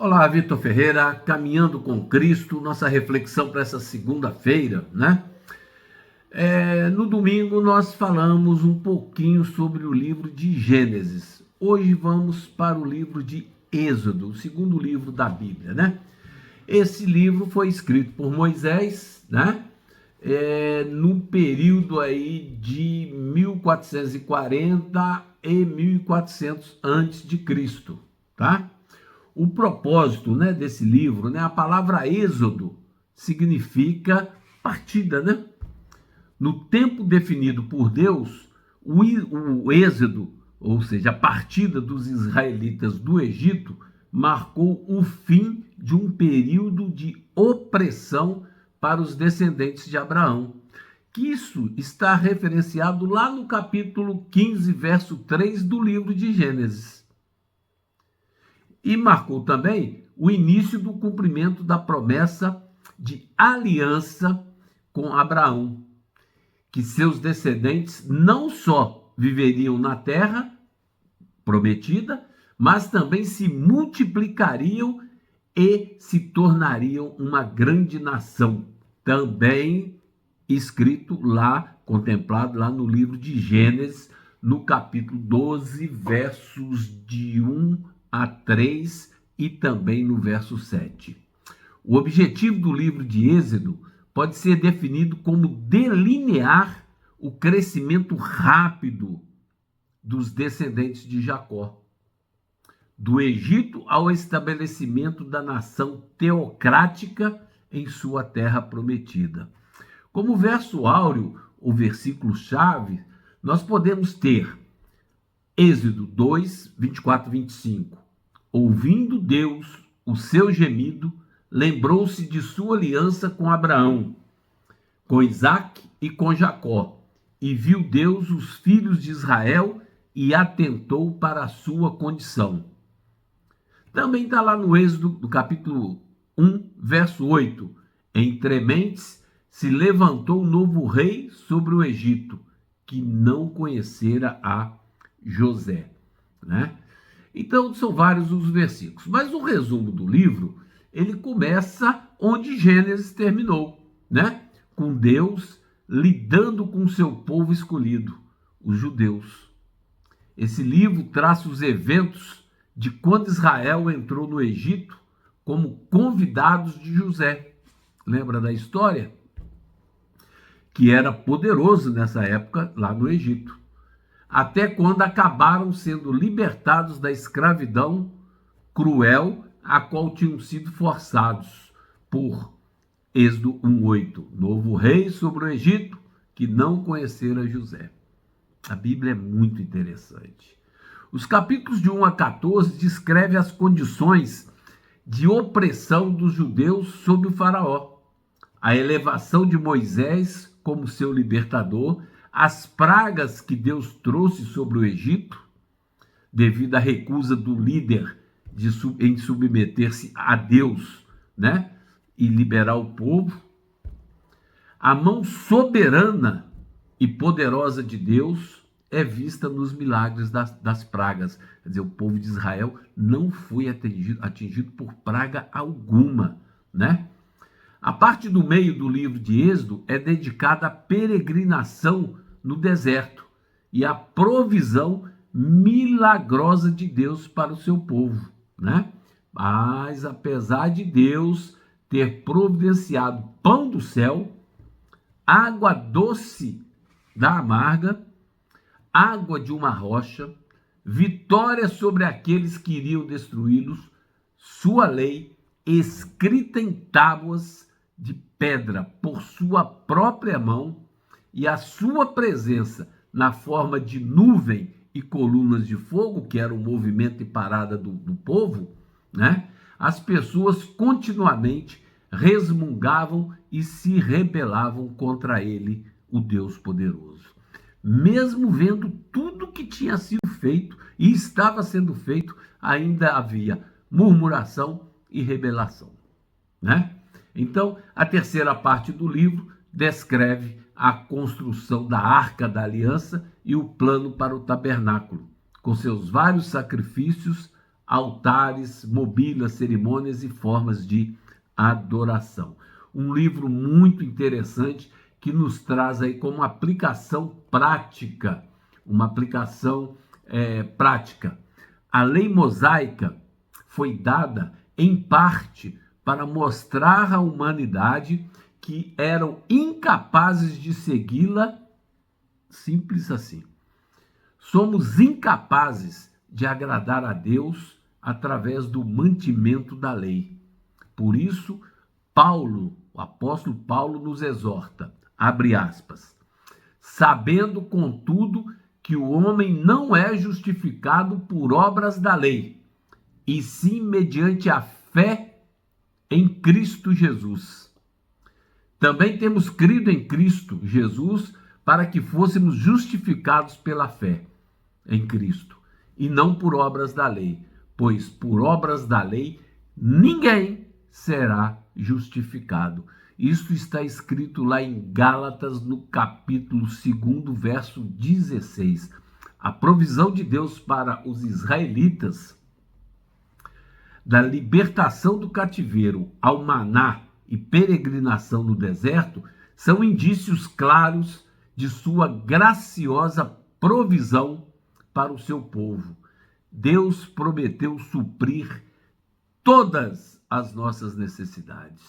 Olá, Vitor Ferreira, caminhando com Cristo, nossa reflexão para essa segunda-feira, né? No domingo nós falamos um pouquinho sobre o livro de Gênesis. Hoje vamos para o livro de Êxodo, o segundo livro da Bíblia, né? Esse livro foi escrito por Moisés, né? No período aí de 1440 e 1400 antes de Cristo, tá? O propósito, né, desse livro, né, a palavra êxodo significa partida, né? No tempo definido por Deus, o êxodo, ou seja, a partida dos israelitas do Egito, marcou o fim de um período de opressão para os descendentes de Abraão. Que isso está referenciado lá no capítulo 15, verso 3 do livro de Gênesis. E marcou também o início do cumprimento da promessa de aliança com Abraão, que seus descendentes não só viveriam na terra prometida, mas também se multiplicariam e se tornariam uma grande nação. Também escrito lá, contemplado lá no livro de Gênesis, no capítulo 12, versos de 1 a 3 e também no verso 7. O objetivo do livro de Êxodo pode ser definido como delinear o crescimento rápido dos descendentes de Jacó, do Egito ao estabelecimento da nação teocrática em sua terra prometida. Como verso áureo, ou versículo-chave, nós podemos ter Êxodo 2, 24 e 25. Ouvindo Deus o seu gemido, lembrou-se de sua aliança com Abraão, com Isaque e com Jacó, e viu Deus os filhos de Israel e atentou para a sua condição. Também está lá no Êxodo, no capítulo 1, verso 8. Entre mentes se levantou um novo rei sobre o Egito, que não conhecera a José, né? Então, são vários os versículos. Mas o resumo do livro, ele começa onde Gênesis terminou, né? Com Deus lidando com o seu povo escolhido, os judeus. Esse livro traça os eventos de quando Israel entrou no Egito como convidados de José. Lembra da história? Que era poderoso nessa época lá no Egito. Até quando acabaram sendo libertados da escravidão cruel a qual tinham sido forçados por Êxodo 1:8. Novo rei sobre o Egito que não conhecera José. A Bíblia é muito interessante. Os capítulos de 1 a 14 descrevem as condições de opressão dos judeus sob o faraó, a elevação de Moisés como seu libertador, as pragas que Deus trouxe sobre o Egito, devido à recusa do líder em submeter-se a Deus, né? E liberar o povo. A mão soberana e poderosa de Deus é vista nos milagres das pragas. Quer dizer, o povo de Israel não foi atingido por praga alguma, né? A parte do meio do livro de Êxodo é dedicada à peregrinação no deserto e à provisão milagrosa de Deus para o seu povo, né? Mas apesar de Deus ter providenciado pão do céu, água doce da amarga, água de uma rocha, vitória sobre aqueles que iriam destruí-los, sua lei escrita em tábuas de pedra por sua própria mão e a sua presença na forma de nuvem e colunas de fogo, que era o movimento e parada do povo, né? As pessoas continuamente resmungavam e se rebelavam contra ele, o Deus poderoso. Mesmo vendo tudo que tinha sido feito e estava sendo feito, ainda havia murmuração e rebelação, né? Então, a terceira parte do livro descreve a construção da Arca da Aliança e o plano para o tabernáculo, com seus vários sacrifícios altares, mobílias, cerimônias e formas de adoração. Um livro muito interessante que nos traz aí como aplicação prática, uma aplicação prática. A lei mosaica foi dada em parte para mostrar à humanidade que eram incapazes de segui-la, simples assim. Somos incapazes de agradar a Deus através do mantimento da lei. Por isso, Paulo, o apóstolo Paulo, nos exorta, abre aspas, sabendo, contudo, que o homem não é justificado por obras da lei, e sim mediante a fé em Cristo Jesus. Também temos crido em Cristo Jesus para que fôssemos justificados pela fé em Cristo, e não por obras da lei, pois por obras da lei ninguém será justificado. Isso está escrito lá em Gálatas, no capítulo 2, verso 16. A provisão de Deus para os israelitas da libertação do cativeiro ao maná e peregrinação no deserto são indícios claros de sua graciosa provisão para o seu povo. Deus prometeu suprir todas as nossas necessidades.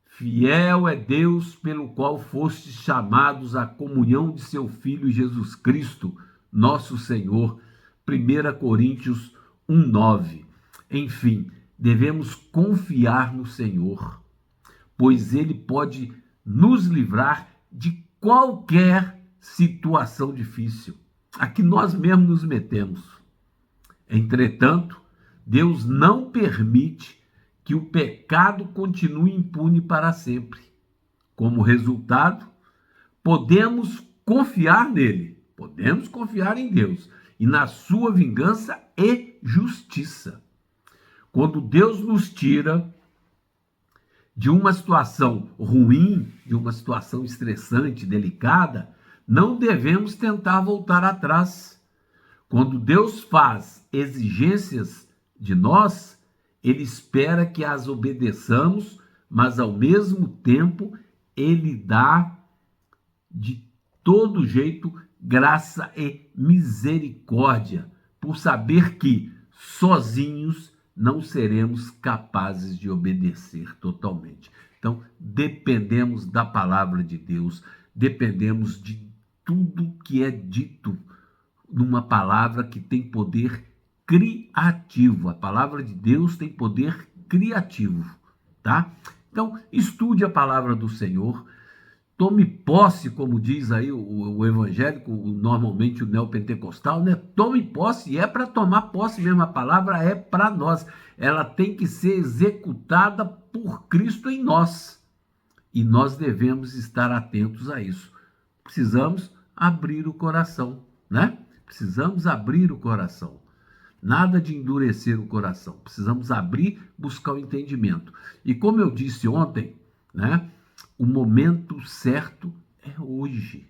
Fiel é Deus pelo qual fostes chamados à comunhão de seu Filho Jesus Cristo, nosso Senhor. 1 Coríntios 1:9. Enfim, devemos confiar no Senhor, pois Ele pode nos livrar de qualquer situação difícil a que nós mesmos nos metemos. Entretanto, Deus não permite que o pecado continue impune para sempre. Como resultado, podemos confiar nele, podemos confiar em Deus e na sua vingança e justiça. Quando Deus nos tira de uma situação ruim, de uma situação estressante, delicada, não devemos tentar voltar atrás. Quando Deus faz exigências de nós, Ele espera que as obedeçamos, mas ao mesmo tempo Ele dá de todo jeito graça e misericórdia, por saber que sozinhos não seremos capazes de obedecer totalmente. Então, dependemos da palavra de Deus, dependemos de tudo que é dito numa palavra que tem poder criativo. A palavra de Deus tem poder criativo, tá? Então, estude a palavra do Senhor, tome posse, como diz aí o evangélico, normalmente o neopentecostal, né? Tome posse, e é para tomar posse mesmo, a palavra é para nós. Ela tem que ser executada por Cristo em nós. E nós devemos estar atentos a isso. Precisamos abrir o coração, né? Precisamos abrir o coração. Nada de endurecer o coração. Precisamos abrir, buscar o entendimento. E como eu disse ontem, né? O momento certo é hoje.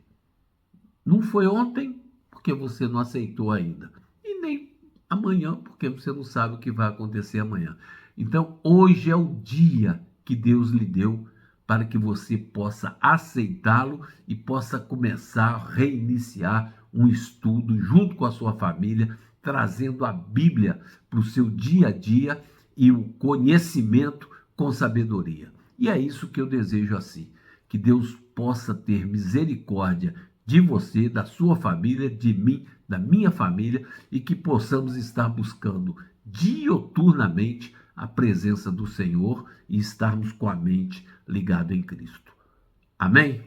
Não foi ontem, porque você não aceitou ainda. E nem amanhã, porque você não sabe o que vai acontecer amanhã. Então, hoje é o dia que Deus lhe deu para que você possa aceitá-lo e possa começar a reiniciar um estudo junto com a sua família, trazendo a Bíblia para o seu dia a dia e o conhecimento com sabedoria. E é isso que eu desejo assim, que Deus possa ter misericórdia de você, da sua família, de mim, da minha família, e que possamos estar buscando dioturnamente a presença do Senhor e estarmos com a mente ligada em Cristo. Amém?